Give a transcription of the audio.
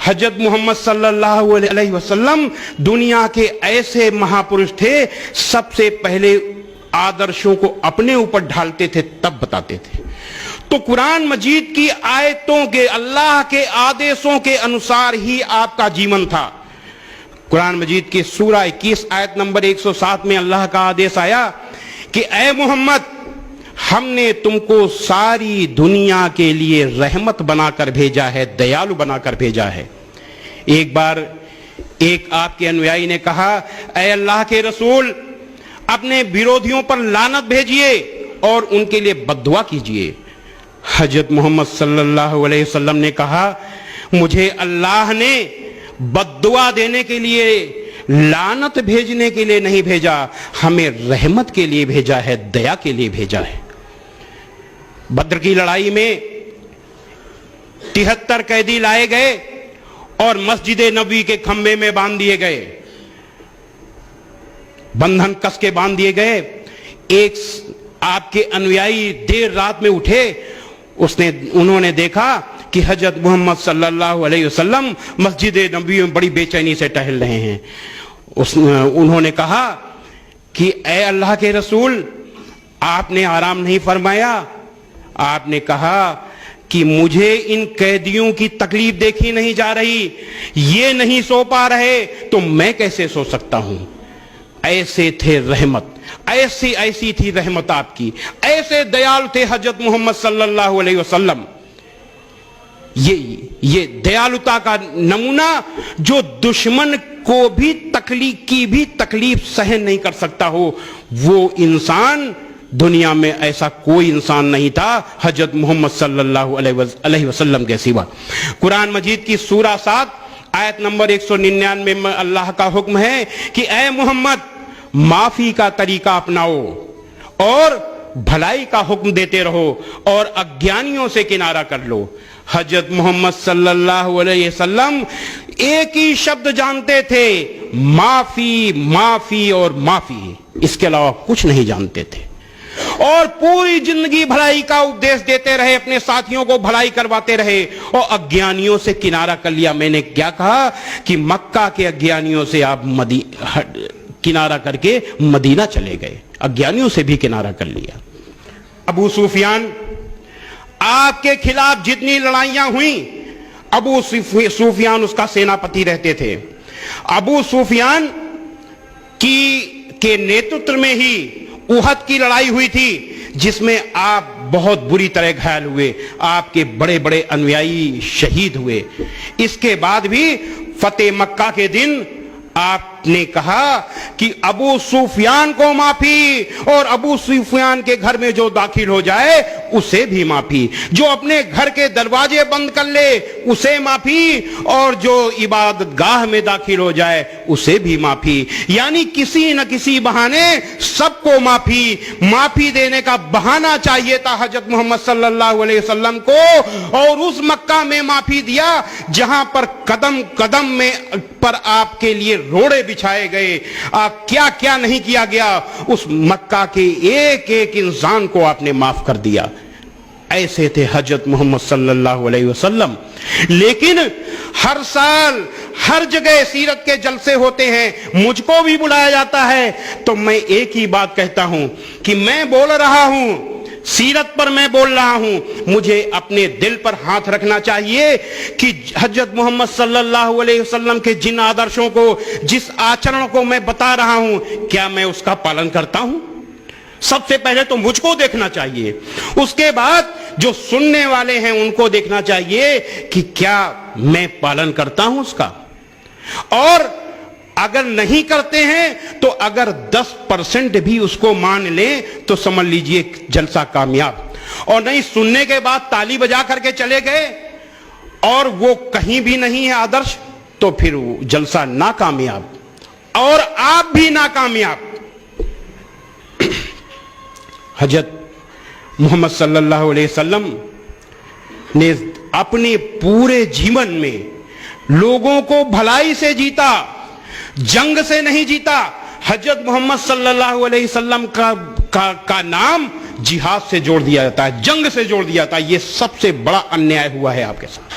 حضرت محمد صلی اللہ علیہ وسلم دنیا کے ایسے مہاپرش تھے، سب سے پہلے آدرشوں کو اپنے اوپر ڈھالتے تھے تب بتاتے تھے۔ تو قرآن مجید کی آیتوں کے، اللہ کے آدیشوں کے انوسار ہی آپ کا جیون تھا۔ قرآن مجید کی سورہ 21 آیت نمبر 107 میں اللہ کا آدیش آیا کہ اے محمد، ہم نے تم کو ساری دنیا کے لیے رحمت بنا کر بھیجا ہے، دیالو بنا کر بھیجا ہے۔ ایک بار ایک آپ کے انویائی نے کہا، اے اللہ کے رسول، اپنے بیرودھیوں پر لعنت بھیجئے اور ان کے لیے بد دعا کیجئے۔ حضرت محمد صلی اللہ علیہ وسلم نے کہا، مجھے اللہ نے بد دعا دینے کے لیے، لعنت بھیجنے کے لیے نہیں بھیجا، ہمیں رحمت کے لیے بھیجا ہے، دیا کے لیے بھیجا ہے۔ بدر کی لڑائی میں 73 قیدی لائے گئے اور مسجد نبوی کے کھمبے میں باندھ دیے گئے، بندھن کس کے باندھ دیے گئے۔ ایک آپ کے انویائی دیر رات میں اٹھے، انہوں نے دیکھا کہ حضرت محمد صلی اللہ علیہ وسلم مسجد نبوی میں بڑی بے چینی سے ٹہل رہے ہیں۔ انہوں نے کہا کہ اے اللہ کے رسول، آپ نے آرام نہیں فرمایا؟ آپ نے کہا کہ مجھے ان قیدیوں کی تکلیف دیکھی نہیں جا رہی، یہ نہیں سو پا رہے تو میں کیسے سو سکتا ہوں۔ ایسے تھے رحمت، ایسی تھی رحمت آپ کی، ایسے دیال تھے حضرت محمد صلی اللہ علیہ وسلم۔ یہ دیالتا کا نمونہ جو دشمن کو بھی تکلیف سہن نہیں کر سکتا ہو، وہ انسان دنیا میں ایسا کوئی انسان نہیں تھا حضرت محمد صلی اللہ علیہ وسلم کے سوا۔ قرآن مجید کی سورہ 7 آیت نمبر 199 میں اللہ کا حکم ہے کہ اے محمد، معافی کا طریقہ اپناؤ اور بھلائی کا حکم دیتے رہو اور اگیانیوں سے کنارہ کر لو۔ حضرت محمد صلی اللہ علیہ وسلم ایک ہی شبد جانتے تھے، معافی، معافی اور معافی، اس کے علاوہ کچھ نہیں جانتے تھے، اور پوری زندگی بھلائی کا اپدیش دیتے رہے، اپنے ساتھیوں کو بھلائی کرواتے رہے اور اگیانیوں سے کنارہ کر لیا۔ میں نے کیا کہا کہ مکہ کے اگیانیوں سے آپ کنارہ کر کے مدینہ چلے گئے، اگیانیوں سے بھی کنارہ کر لیا۔ ابو سفیان، آپ کے خلاف جتنی لڑائیاں ہوئیں، ابو سفیان اس کا سیناپتی رہتے تھے۔ ابو سفیان کے نیترتو میں ہی احد کی لڑائی ہوئی تھی، جس میں آپ بہت بری طرح گھائل ہوئے، آپ کے بڑے بڑے انویائی شہید ہوئے۔ اس کے بعد بھی فتح مکہ کے دن آپ نے کہا کہ ابو سفیان کو معافی، اور ابو سفیان کے گھر میں جو داخل ہو جائے اسے بھی معافی، جو اپنے گھر کے دروازے بند کر لے اسے معافی، اور جو عبادت گاہ میں داخل ہو جائے اسے بھی معافی۔ یعنی کسی نہ کسی بہانے سب کو معافی دینے کا بہانہ چاہیے تھا حضرت محمد صلی اللہ علیہ وسلم کو، اور اس مکہ میں معافی دیا جہاں پر قدم قدم میں پر آپ کے لیے روڑے بچھائے گئے، آپ کیا کیا نہیں کیا گیا، اس مکہ کے ایک ایک انسان کو آپ نے معاف کر دیا۔ ایسے تھے حضرت محمد صلی اللہ علیہ وسلم۔ لیکن ہر سال ہر جگہ سیرت کے جلسے ہوتے ہیں، مجھ کو بھی بلایا جاتا ہے، تو میں ایک ہی بات کہتا ہوں کہ میں بول رہا ہوں، سیرت پر میں بول رہا ہوں، مجھے اپنے دل پر ہاتھ رکھنا چاہیے کہ حضرت محمد صلی اللہ علیہ وسلم کے جن آدرشوں کو، جس آچرن کو میں بتا رہا ہوں، کیا میں اس کا پالن کرتا ہوں؟ سب سے پہلے تو مجھ کو دیکھنا چاہیے، اس کے بعد جو سننے والے ہیں ان کو دیکھنا چاہیے کہ کیا میں پالن کرتا ہوں اس کا۔ اور اگر نہیں کرتے ہیں تو اگر 10% بھی اس کو مان لیں تو سمجھ لیجئے جلسہ کامیاب، اور نہیں سننے کے بعد تالی بجا کر کے چلے گئے اور وہ کہیں بھی نہیں ہے آدرش، تو پھر جلسہ ناکامیاب اور آپ بھی ناکامیاب۔ حضرت محمد صلی اللہ علیہ وسلم نے اپنے پورے جیون میں لوگوں کو بھلائی سے جیتا، جنگ سے نہیں جیتا۔ حضرت محمد صلی اللہ علیہ وسلم کا نام جہاد سے جوڑ دیا جاتا ہے، جنگ سے جوڑ دیا جاتا ہے۔ یہ سب سے بڑا انیائے ہوا ہے آپ کے ساتھ۔